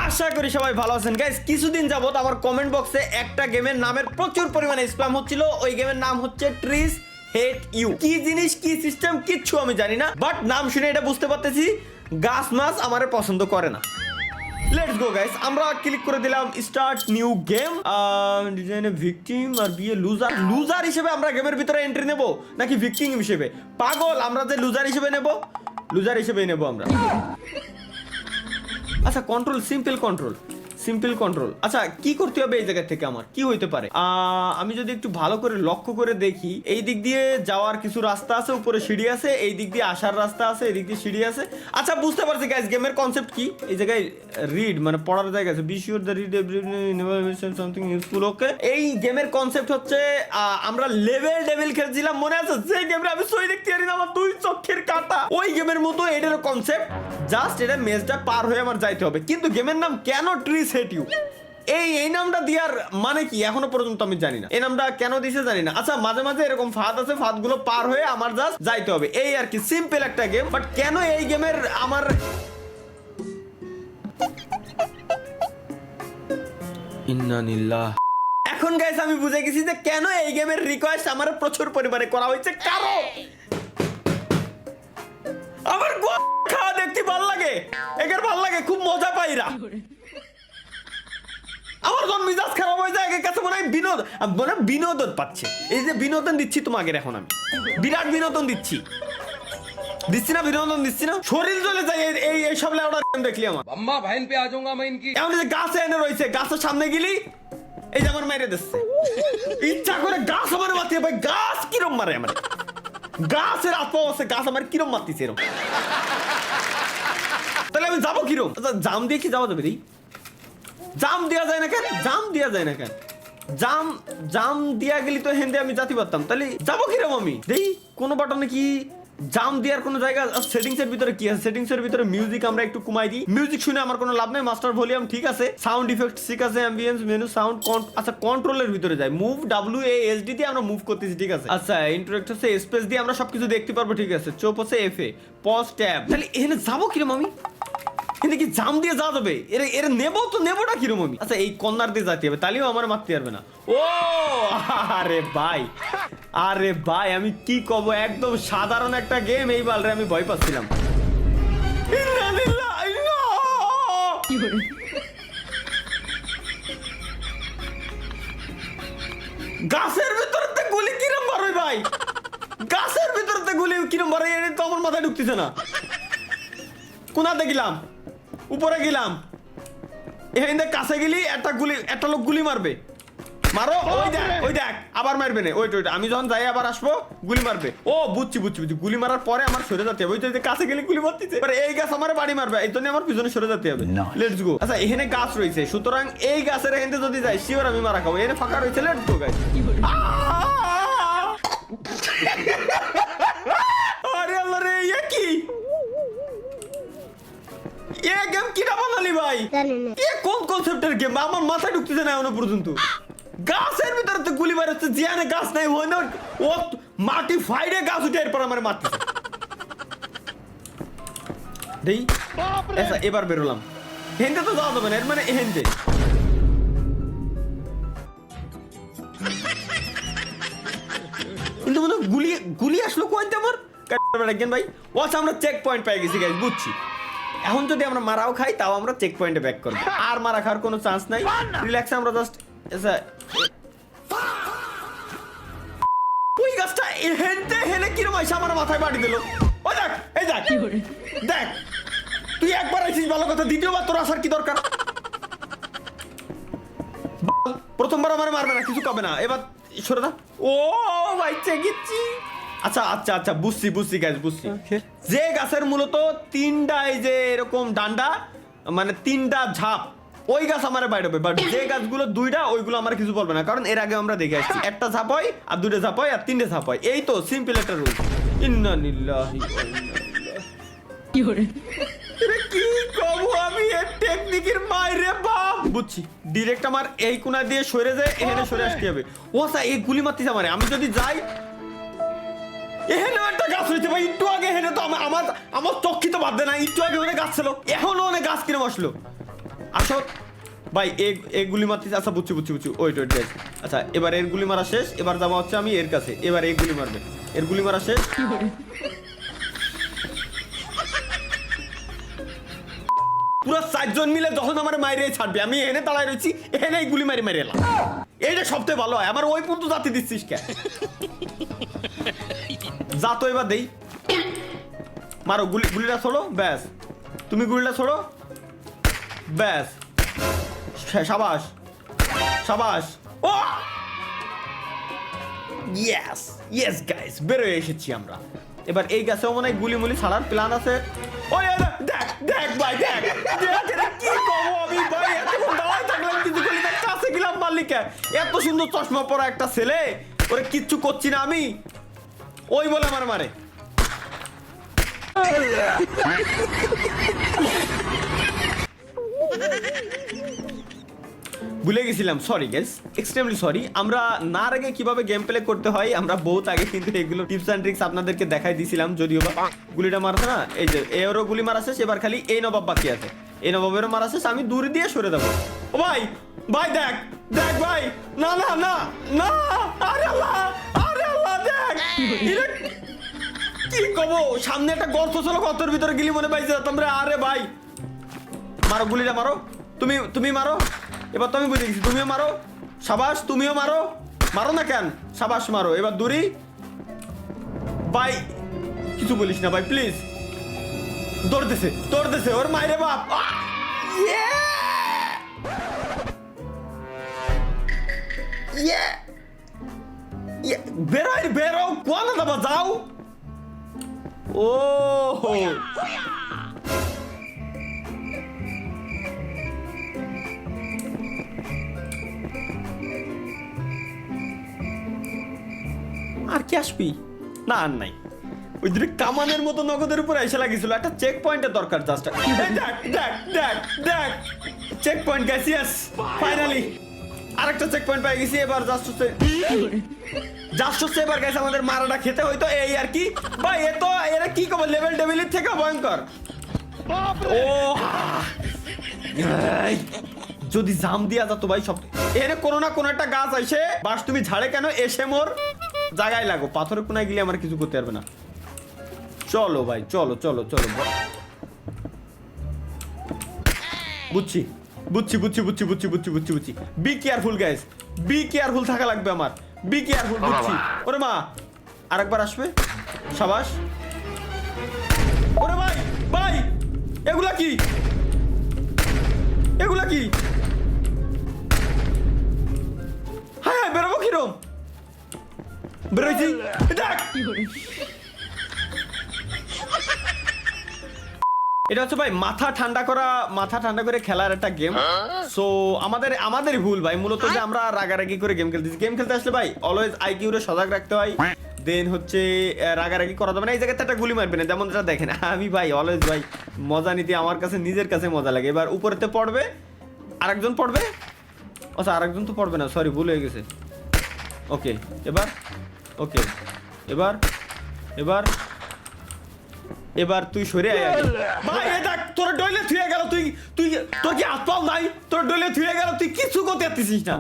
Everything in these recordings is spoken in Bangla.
আশা করি সবাই ভালো আছেন গাইস। কিছুদিন যাবত আমার কমেন্ট বক্সে একটা গেমের নামের প্রচুর পরিমাণে স্প্যাম হচ্ছিল। ওই গেমের নাম হচ্ছে ট্রিজ হেট ইউ। কি জিনিস কি সিস্টেম কিচ্ছু আমি জানি না, বাট নাম শুনে এটা বুঝতে পারতেছি গাছ মাছ আমারে পছন্দ করে না। লেটস গো গাইস, আমরা ক্লিক করে দিলাম স্টার্ট নিউ গেম। ডিজাইনে ভিকটিম আর বিয়ে লুজার। লুজার হিসেবে আমরা গেমের ভিতরে এন্ট্রি নেব নাকি ভিকটিম হিসেবে? পাগল, আমরা যে লুজার হিসেবে নেব, লুজার হিসেবেই নেব আমরা। আচ্ছা কন্ট্রোল, সিম্পল কন্ট্রোল। আচ্ছা কি করতে হবে এই জায়গা থেকে? আমার কি হইতে পারে? আমি যদি একটু ভালো করে লক্ষ্য করে দেখি, এই দিক দিয়ে যাওয়ার কিছু রাস্তা আছে, উপরে সিঁড়ি আছে, এই দিক দিয়ে আসার রাস্তা আছে, এই দিক দিয়ে সিঁড়ি আছে। আচ্ছা বুঝতে পারছি গাইস, গেমের কনসেপ্ট কি। এই জায়গায় রিড মানে পড়ার জায়গা আছে, be sure the read something useful. Okay, এই গেমের কনসেপ্ট হচ্ছে আমরা লেভেল খেলছিলাম, মনে আছে? যে গেমে আমি সই দেখতে পারি না, আমার দুই চোখের কাটা। ওই গেমের মতো এটার কনসেপ্ট, জাস্ট এটা মেজটা পার হয়ে আমার যাইতে হবে। কিন্তু গেমের নাম কেন ট্রিজ হেট ইউ, এই নামটা দেওয়ার মানে কি এখনো পর্যন্ত আমি জানি না। এই নামটা কেন দিছে জানি না। আচ্ছা মাঝে মাঝে এরকম ফাঁদ আছে, ফাঁদগুলো পার হয়ে আমার জাস্ট যাইতে হবে, এই আর কি। সিম্পল একটা গেম, বাট কেন এই গেমের আমার ইন্নালিল্লাহ। এখন গাইস আমি বুঝে গেছি যে কেন এই গেমের রিকোয়েস্ট আমার প্রচুর পরিমাণে করা হয়েছে। কারণ আমার খাওয়া দেখতে ভালো লাগে, একের ভালো লাগে, খুব মজা পাইরা। আমার যখন মিজাজ খারাপ হয়ে যায় একের কাছে মনে হয় বিনোদন পাচ্ছে। এই যে বিনোদন দিচ্ছি তোমাকে, এখন আমি বিরাট বিনোদন দিচ্ছি না? বিনোদন দিচ্ছি না? শরীর চলে যায় এই সব লেওড়া দেখলি আমার। अम्मा बहन पे आ जाऊंगा मैं इनकी। এমন যে গাছে এনে রয়েছে, গাছের সামনে গেলি এই যে আমার মাইরে দিচ্ছে, ইচ্ছা করে গাছ আমার মারতে। ভাই গাছ কিরম মারে আমার, গাছের আত্মা আছে, গাছ আমার কিরম মারতেছে এরকম। তাহলে আমি যাবো কিরম? আচ্ছা জাম দিয়ে কি যাওয়া যাবে? জাম দেওয়া যায় না কেন? জাম দেওয়া যায় না কেন? জাম দিয়া গেলি তো হেন্দে আমি জাতি পারতাম। তাহলে যাবো কিরম আমি? দেই কোনো বাটনে কি জাম দেওয়ার কোনো জায়গা? সেটিংস এর ভিতরে কি আছে? সেটিংস এর ভিতরে মিউজিক আমরা একটু কমাই দিই। মিউজিক শুনে আমার কোনো লাভ নাই, মাস্টার ভলিউম ঠিক আছে, সাউন্ড ইফেক্ট ঠিক আছে, অ্যাম্বিয়েন্স মেনু সাউন্ড। আচ্ছা কন্ট্রোলের ভিতরে যাই, মুভ WASD দিয়ে আমরা মুভ করতেছি, ঠিক আছে। আচ্ছা ইন্টারেক্ট হচ্ছে স্পেস দিয়ে আমরা সবকিছু দেখতে পারবো, ঠিক আছে। চোপ হচ্ছে FA, পজ ট্যাব। তাহলে এখানে যাবো কিরম আমি? কিন্তু কি জাম দিয়ে যাওয়া যাবে? এরা নেবো তো নেবোটা কিরম আমি? আচ্ছা এই কর্নার দিয়ে যেতে হবে, তাহলেও আমার মারতে পারবে না। ও আরে ভাই আমি কি কব, একদম সাধারণ একটা গেম, এই বালরে আমি ভয় পাচ্ছিলাম। গাছের ভিতরে গুলি কিরম মারবে ভাই? গাছের ভিতরে গুলি কিরম মারে? এটা তো আমার মাথায় ঢুকতেছে না। কোনাতে গেলাম, উপরে গেলাম, এখানে কাছে গেলি একটা লোক গুলি মারবে, মারো। ওই দেখ আবার মারবে না। ওইট আমি যখন যাই আবার আসবো, গুলি মারবে। ও বুঝছি, গুলি মারার পরে আমার সরে যেতে হবে। ওই যে কাছে গেলে গুলি মারতেছে, এই গাছ আমার বাড়ি মারবে, এই জন্য আমার পিছনে সরে যেতে হবে। Let's go. আচ্ছা এখানে গাছ রয়েছে, সুতরাং এই গাছের এখানে যদি যাই শিওর আমি মারা খাবো। এখানে ফাঁকা রয়েছে, লেটস গো গাইস। আরে আল্লাহ রে, এ কি গেম কিরা বানালি ভাই? এ কোন কনসেপ্টের গেম? আমার মাথায় ঢুকতেছে না এখনো পর্যন্ত। গাছের ভিতরে তো গুলি মারছে, জিয়ানে গাছ নাই, হয় না ও মাটি ফাইডে গাছ উঠে এরপর আমার মারতেছে। দেই আচ্ছা এবার বেরোলাম। হেনতে তো যাওয়া যাবে না, এর মানে হেনতে। কিন্তু মনে গুলি আসলো কোয়ান্তে আমার ভাই। ও আচ্ছা আমরা চেক পয়েন্ট পেয়ে গেছি গাইস, বুঝছি। এখন যদি আমরা মারাও খাই তাও আমরা চেক পয়েন্টে ব্যাক করবো, আর মারা খাওয়ার কোনো চান্স নাই। রিল্যাক্সে আমরা জাস্ট ওই গাছটা হেলে কিরম আইসা আমার মাথায় বাড়ি দিল। ও দেখ, এই দেখ তুই একবার আইছিস ভালো কথা, দ্বিতীয়বার তোর আসার কি দরকার? প্রথমবার আমার মারবে না, কিছু কবে না, এবার সরে দা। ও ভাই চেকিচ্ছি। আচ্ছা বুঝছি গাছ, বুঝছি। যে গাছের মূলত তিনটা এই যে এরকম ডান্ডা, মানে তিনটা ঝাপ, ওই গাছ আমার বাইরে হবে। বাট যে গাছগুলো দুইটা, ওইগুলো আমার কিছু বলবে না, কারণ এর আগে আমরা দেখে আসছি একটা ঝাপ হয়, আর দুইটা ঝাপ হয়, আর তিনটে ঝাপ হয়। এই তো সিম্পল একটা রুল। ইন্নালিল্লাহি ওয়া ইন্না ইলাইহি। কি কব আমি এর টেকনিকের মাইরে বাপ। বুঝছি, ডিরেক্ট আমার এই কোণা দিয়ে সরে যায়, এখানে সরে আসতে হবে। ও স্যার এই গুলি মারতেছে আমারে, আমি যদি যাই এখানে একটা গাছ রয়েছে ভাই, একটু আগে এখানে তো আমার চক্ষি তো বাদ দেয় না, একটু আগে ওখানে গাছ ছিল, এখনো অনেক গাছ কিরম আসলো। আসো ভাই, এ গুলি মারতেছে। আচ্ছা বুঝছি। Wait guys. আচ্ছা এবার এর গুলি মারা শেষ, এবার যাবো হচ্ছে আমি এর কাছে, এবার এই গুলি মারবে, এর গুলি মারা শেষ। পুরো 4 জন মিলে যখন আমার মাইরে ছাড়বে, আমি এনে দাঁড়ায় রয়েছি, এনে গুলি মারি এলাম। এইটা সবথেকে ভালো হয়। আমার ওই পর্যন্ত জাতি দিচ্ছিস কে? যা তো এবার দেই, মারো গুলিটা ছোড়ো, ব্যাস। তুমি গুলিটা ছোড়ো, ব্যাস। সাবাস। ও ইয়েস গাইস, বেরোয় এসেছি আমরা। এবার এই গাছেও মনে হয় গুলি ছাড়ার প্ল্যান আছে। ওই দেখ ভাই, দেখ কি করবো আমি ভাই, এতক্ষণ দাঁড়ায় থাকলাম কিছু করি না, কাছে গেলাম মালিকা। এত সুন্দর চশমা পরা একটা ছেলে, ওরে কিচ্ছু করছি না আমি, ওই বলে আমার মারে। ভুলে গেছিলাম, সরি গাইস, এক্সট্রিমলি সরি। আমরা না আগে কিভাবে গেম প্লে করতে হয় আমরা বহুত আগে কিন্তু এগুলো টিপস এন্ড ট্রিক্স আপনাদেরকে দেখাই দিয়েছিলাম। যদিও বা গুলিটা মারতে না, এই যে এরও গুলি মারা শেষ, এবার খালি এই নবাব বাকি আছে, এই নবাবেরও মারা শেষ। আমি দূরে দিয়ে সরে দেবো। ও ভাই দেখ ভাই, না আরে আল্লাহ দেখ কি কবো, সামনে একটা গর্ত ছিল, গর্তের ভিতরে গিলি মনে পাইছে তোমরা। আরে ভাই মারো, গুলিটা মারো, তুমি মারো। এবার তো আমি বুঝে গেছি, তুমিও মারো। সাবাস, তুমিও মারো না কেন, সাবাস মারো। এবার দূরি ভাই, কিছু বলিস না ভাই প্লিজ। দৌড়তেছে ওর মাইরে বাপ। বেরো কোন দাবা যাও। ও আর কি আসবি না, আর নাই। ওই দিকে কামানের মতো নগদের উপর এসে লাগিয়েছিল, একটা চেক পয়েন্টের দরকার। জাস্ট দেখ চেক পয়েন্ট গেছি, ফাইনালি আরেকটা চেক পয়েন্ট পেয়ে গেছি। এবার জাস্ট হচ্ছে এবার গেছে আমাদের মারাটা খেতে হইতো, এই আর কি ভাই। এরা কি কবে লেভেল ডেভিলের থেকে ভয়ঙ্কর। ও যদি জাম দিয়া যেত ভাই, সব এর কোনো না কোনো একটা গাছ আইসে, বাস তুমি ঝাড়ে কেন, এসে মোর জায়গায় লাগো, পাথরের কোনায় গেলে আমার কিছু করতে পারবে না। চলো ভাই, চলো। বুঝছি। Be careful guys, be careful থাকা লাগবে আমার, বি কেয়ারফুল। বুঝছি। ওরে মা, আরেকবার আসবে, সাবাস। ওরে ভাই এগুলা কি হ্যাঁ বেরোবো কিরম, বেরোইছি দেখ। এটা হচ্ছে ভাই মাথা ঠান্ডা করে খেলার একটা গেম। সো আমাদেরই ভুল ভাই মূলত, যে আমরা রাগারাগি করে গেম খেলতে আসলে ভাই অলওয়েজ আইকিউ রে সজাগ রাখতে হয়। দেন হচ্ছে রাগারাগি করা যাবে না। এই জায়গাতে একটা গুলি মারবে না, যেমন যেটা দেখেন আমি ভাই অলওয়েজ ভাই মজা নিতে আমার কাছে নিজের কাছে মজা লাগে। এবার উপরেতে পড়বে, আরেকজন পড়বে। আচ্ছা আরেকজন তো পড়বে না, সরি ভুল হয়ে গেছে। ওকে এবার তুই সরে আয় আগে। ভাই এ দেখ তোর ডইলে থুয়ে গেল, তুই তোর কি হাত পাও নাই, তোর ডইলে থুয়ে গেল, তুই কিছু করতে পারতিস না।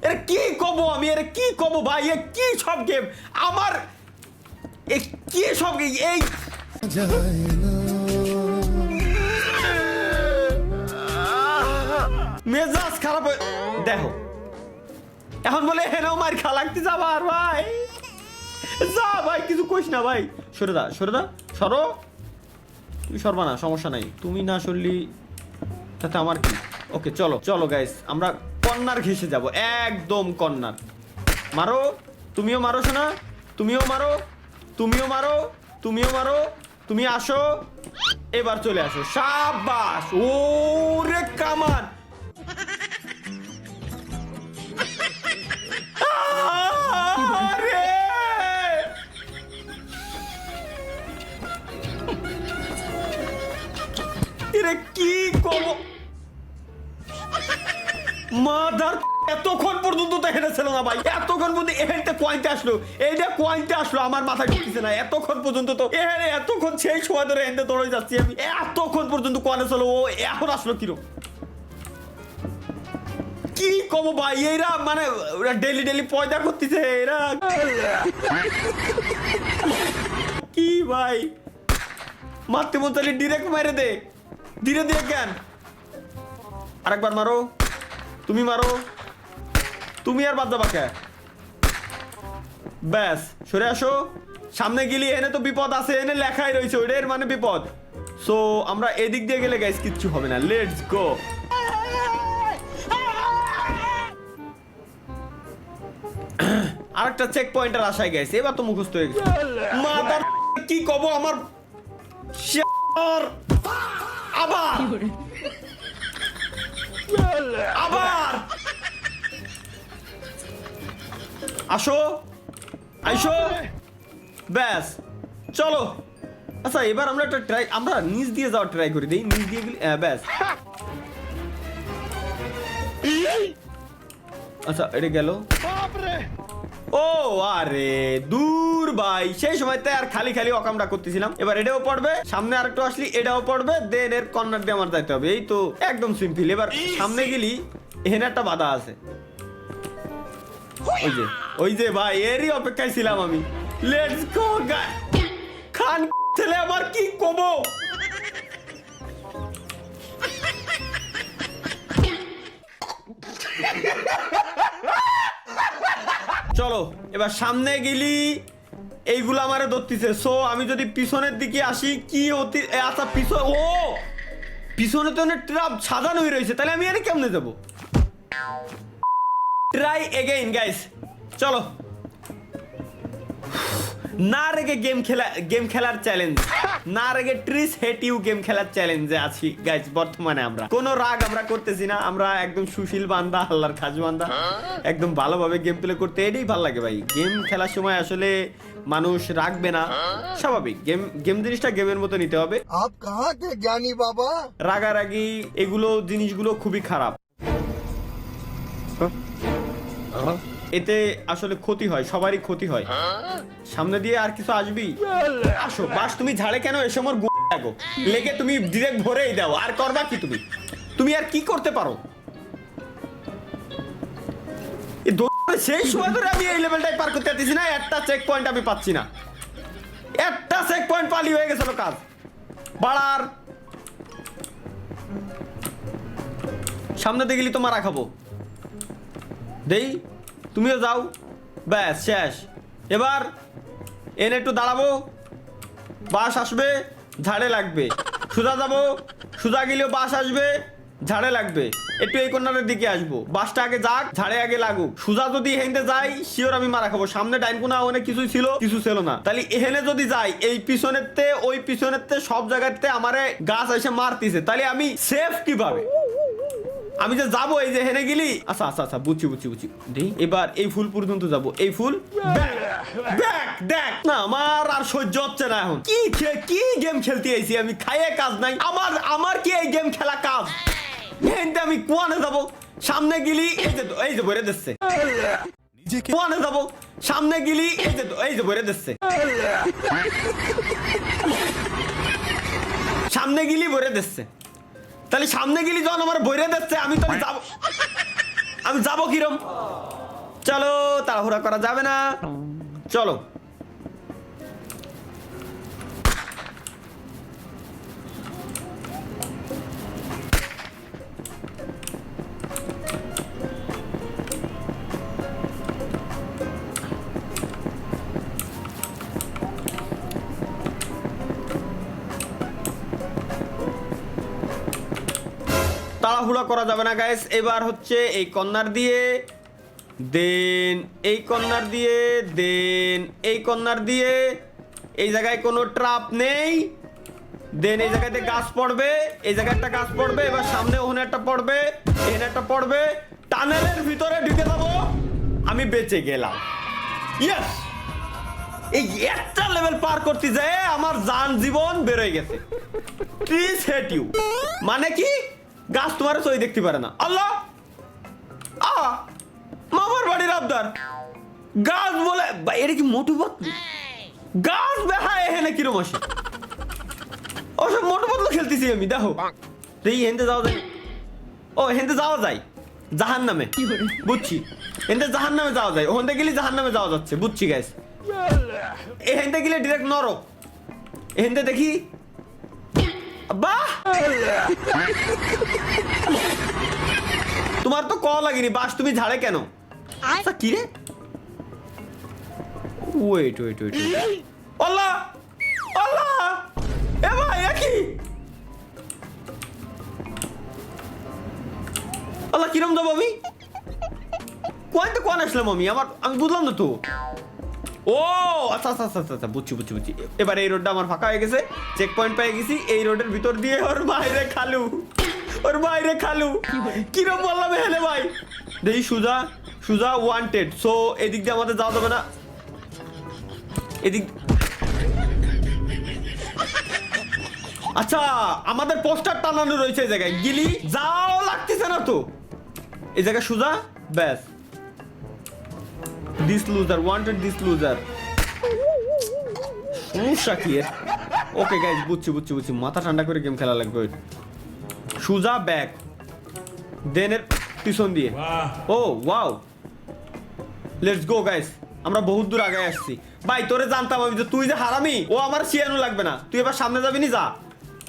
এর কি কব আমি, এর কি কব ভাই, এ কি সব গেম আমার, এ কি সব এই মেজাজ খারাপ। দেখো এখন বলে হেনাও মার খা লাগতে যাবা আর ভাই, যা ভাই কিছু কইস না ভাই। সরে দা সরো, তুই সরবা না, সমস্যা নাই, তুমি না সরলি তাতে আমার কি। ওকে চলো গাইস, আমরা কর্নার ঘেসে যাব, একদম কর্নার। মারো, তুমিও মারো শোনা, তুমিও মারো, তুমি আসো, এবার চলে আসো, সাবাস। ওরে কামান, কি কব মাদার, এতক্ষণ পর্যন্ত তো হেরেছিল না ভাই, এতক্ষণ পর্যন্ত এইটা কোয়াইতে আসলো আমার মাথায় ঢুকতেছে না। এতক্ষণ পর্যন্ত তো এতক্ষণ সেই সময় ধরে এনতে দৌড়ে যাচ্ছি আমি, এতক্ষণ পর্যন্ত কোয়ানে ছিল, ও এখন আসলো কিরকম। কি কব ভাই, এরা মানে ওরা ডেলি ডেলি পয়দা করতেছে এরা। কি ভাই মারতে মন চাইলে ডিরেক্ট মেরে দে, ধীরে ধীরে কেন? আরেকবার মারো, তুমি মারো, তুমি আর বাদ দাবা কে? ব্যাস সরে আসো, সামনে গেলি এনে তো বিপদ আছে, এনে লেখাই রয়েছে ওইটার মানে বিপদ। সো আমরা এদিক দিয়ে গেলে গাইস কিচ্ছু হবে না, লেটস গো। আরেকটা চেক পয়েন্টের আশায় গেছে, এবার তো মুখস্থ হয়ে গেছে। মাদার কি কব আমার আবার আবার আসো আইসো, ব্যাস চলো। আচ্ছা এবার আমরা একটা ট্রাই, আমরা নিচ দিয়ে যাওয়ার ট্রাই করি, দেই নিচ দিয়ে গেলে ব্যাস। আচ্ছা এটা গেল। ও আরে দূর ভাই, সেই সময়তে আর খালি খালি অকামটা করতেছিলাম। এবার এটাও পড়বে, সামনে আরেকটু আসলি এটাও পড়বে, দেন এর কর্নার দিয়ে আমার যাইতে হবে। এই তো একদম সিম্পল। এবার সামনে গেলি এখানে একটা বাধা আছে, ওই যে ভাই এরই অপেক্ষায় ছিলাম আমি। লেটস গো খান ছেলে, আমার কি কব। চলো এবার সামনে গেলি এইগুলো আমারে ধরতেছে। সো আমি যদি পিছনের দিকে আসি কি হতে, আচ্ছা পিছন, ও পিছনে তো অনেক ট্রাপ সাজানো হয়ে রয়েছে, তাহলে আমি এর কেমনে যাবো? ট্রাই এগেইন গাইস, চলো। না রেগে গেম খেলার চ্যালেঞ্জ, না রেগে ট্রিস হেট ইউ গেম খেলার চ্যালেঞ্জে আছি গাইস। বর্তমানে আমরা কোনো রাগ আমরা করতেছি না, আমরা একদম সুশীল বান্দা, আল্লাহর খাজ বান্দা, একদম ভালোভাবে গেম প্লে করতে এটাই ভালো লাগে ভাই। গেম খেলার সময় আসলে মানুষ রাখবে না, স্বাভাবিক। গেম জিনিসটা গেমের মতো নিতে হবে। आप कहाँ थे ज्ञानी बाबा? রাগারাগি এগুলো জিনিসগুলো খুবই খারাপ, এতে আসলে ক্ষতি হয়, সবারই ক্ষতি হয়। সামনে দিয়ে আর কিছু আসবি, আসো বাস। তুমি ঝাড়ে কেন এসে আমার লাগো লেগে, তুমি ডিরেক্ট ভরেই দাও। আর করবা কি তুমি আর কি করতে পারো? সেই সময় ধরে আমি এই লেভেলটাই পার করতে পারতেছি না, একটা চেক পয়েন্ট আমি পাচ্ছি না। একটা চেক পয়েন্ট পালি হয়ে গেছিল কাজ বাড়ার। সামনে দিয়ে গেলি তো মারা খাবো, দেই তুমিও যাও, ব্যাস শেষ। এবার এনে একটু দাঁড়াবো, বাস আসবে, ঝাড়ে লাগবে। সোজা যাবো, সোজা গেলেও বাস আসবে, ঝাড়ে লাগবে। একটু এই কর্নারের দিকে আসবো, বাসটা আগে যাক, ঝাড়ে আগে লাগুক। সোজা যদি হেঁটে যাই শিওর আমি মারা খাবো। সামনে ডাইন কোনা অনেক কিছু ছিল, কিছু ছিল না। তাহলে এখানে যদি যাই, এই পিছনেরতে ওই পিছনেরতে সব জায়গাতে আমারে গাছ এসে মারতিছে, তাহলে আমি সেফ কিভাবে? আমি যে যাবো এই যে হেনে গেলি, আচ্ছা আচ্ছা আচ্ছা বুঝছি। এবার এই ফুল পর্যন্ত যাবো, এই ফুল দেখ না, আমার আর সহ্য হচ্ছে না এখন। কি গেম খেলতে আইছি আমি, খাইয়ে কাজ নাই আমার কি এই গেম খেলা কাজ? আমি কোয়ানে যাবো, সামনে গেলি এই যে বইরে দিচ্ছে, কোয়ানে যাবো, সামনে গেলি এই যে বইরে দিচ্ছে, সামনে গেলি বইরে দিচ্ছে। তাহলে সামনে গেলি যখন আমার বইরে দিচ্ছে, আমি যাবো কিরম? চলো তাড়াহুড়া করা যাবে না, চলো। তাড়াহুড়া করা যাবে না গাইস। এবার হচ্ছে এই কর্নার দিয়ে, দেন এই কর্নার দিয়ে, দেন এই কর্নার দিয়ে। এই জায়গায় কোনো ট্রাপ নেই, দেন এই জায়গাতে গাছ পড়বে, এই জায়গায় একটা গাছ পড়বে। এবার সামনে ওখানে একটা পড়বে, এখানে একটা পড়বে। টানেলের ভিতরে ঢুকে যাবো, আমি বেঁচে গেলাম। ইয়েস, এই একটা লেভেল পার করতে যায় আমার জান জীবন বেরোয় গেছে। ট্রিস হেট ইউ মানে কি? গাছ তোমার সই দেখতে পারে না। আল্লাহ মামার বাড়ির আবদার গাছ বলে, এটা কি মোটু পাতলু গাছ? বেহায় এখানে কিরম আসে? ওসব মোটু পাতলু খেলতেছি আমি, দেখো এই হেনতে যাও যাই। ও হেনতে যাওয়া যায় জাহান নামে, বুঝছি। হেনতে জাহান নামে যাওয়া যায়, ওখান থেকে গেলে জাহান নামে যাওয়া যাচ্ছে, বুঝছি গাইস। এখানতে গেলে ডিরেক্ট নরক। এখানতে দেখি, বাহ, তোমার তো ক লাগেনি, বাস তুমি ঝাড়ে কেন? আচ্ছা কি রে, ওয়েট ওয়েট ওয়েট, আল্লাহ আল্লাহ, এ ভাই একই আল্লাহ, কিরম যাবো আমি? কোন আসলাম আমি বুঝলাম না তো। ও আচ্ছা আচ্ছা আচ্ছা আচ্ছা, বুঝছি বুঝছি বুঝছি। এবার এই রোডটা আমার ফাঁকা হয়ে গেছে, চেক পয়েন্ট পেয়ে গেছি। এই রোডের ভিতর দিয়ে ওর বাইরে খালু, কিরম বললাম এখানে ভাই। দেখি সুজা সুজা ওয়ান্টেড, সো এদিক দিয়ে আমাদের যাওয়া যাবে না, এদিক। আচ্ছা আমাদের পোস্টার টানানো রয়েছে এই জায়গায়, গিলি যাও লাগতেছে না তো এই জায়গায় সুজা, ব্যাস। This loser wanted, this loser, সমস্যা কি এর? ওকে গাইস, বুঝছি, মাথা ঠান্ডা করে গেম খেলা লাগবে। সুজা ব্যাক, দেনের পিছন দিয়ে, ও ওয়াও, লেটস গো গাইস। আমরা বহুত দূর আগে আসছি ভাই। তোরে জানতাম আমি যে তুই যে হারামি, ও আমার শিয়ানো লাগবে না। তুই এবার সামনে যাবি নি, যা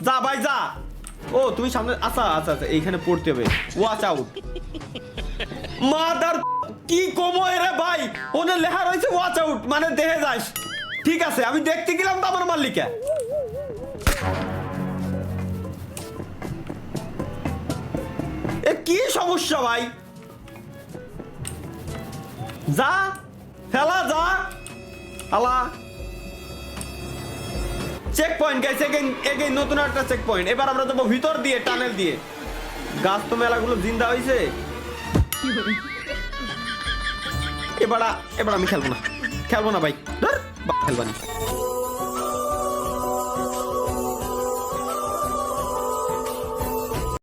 যা ভাই যা। ও তুমি সামনে, আচ্ছা আচ্ছা আচ্ছা, এইখানে পড়তে হবে, ওয়াচ আউট। মাদার কি কমো রে ভাই, ওনে লেখা রয়েছে ওয়াচ আউট, মানে দেখে যাস। ঠিক আছে আমি দেখতে গেলাম তো আমার মালিকা। এ কি সমস্যা ভাই, যা ফেলা যা আলা। চেক পয়েন্ট গাইস, এগেইন নতুন একটা চেক পয়েন্ট। এবার আমরা যাবো ভিতর দিয়ে, টানেল দিয়ে। গাছ তো মেলাগুলো জিন্দা হয়েছে। এবার আমি খেলবো না ভাই, ধর খেলবা না।